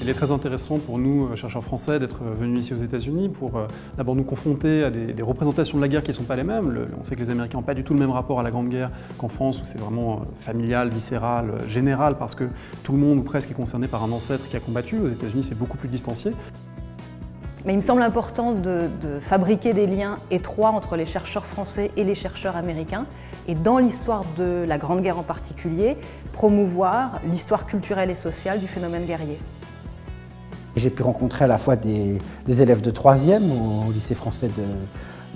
Il est très intéressant pour nous, chercheurs français, d'être venus ici aux États-Unis pour d'abord nous confronter à des représentations de la guerre qui ne sont pas les mêmes. On sait que les Américains n'ont pas du tout le même rapport à la Grande Guerre qu'en France, où c'est vraiment familial, viscéral, général, parce que tout le monde ou presque est concerné par un ancêtre qui a combattu. Aux États-Unis, c'est beaucoup plus distancié. Mais il me semble important de fabriquer des liens étroits entre les chercheurs français et les chercheurs américains, et dans l'histoire de la Grande Guerre en particulier, promouvoir l'histoire culturelle et sociale du phénomène guerrier. J'ai pu rencontrer à la fois des élèves de 3e au lycée français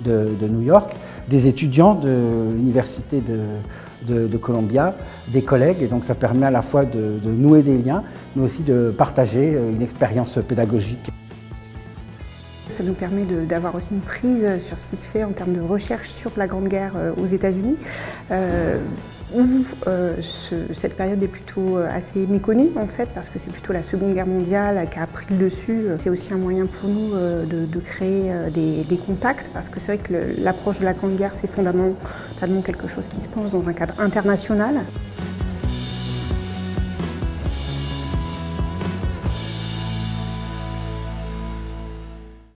de New York, des étudiants de l'université de Columbia, des collègues, et donc ça permet à la fois de nouer des liens, mais aussi de partager une expérience pédagogique. Ça nous permet d'avoir aussi une prise sur ce qui se fait en termes de recherche sur la Grande Guerre aux États-Unis, où cette période est plutôt assez méconnue en fait, parce que c'est plutôt la Seconde Guerre mondiale qui a pris le dessus. C'est aussi un moyen pour nous de créer des contacts, parce que c'est vrai que l'approche de la Grande Guerre, c'est fondamentalement quelque chose qui se pense dans un cadre international.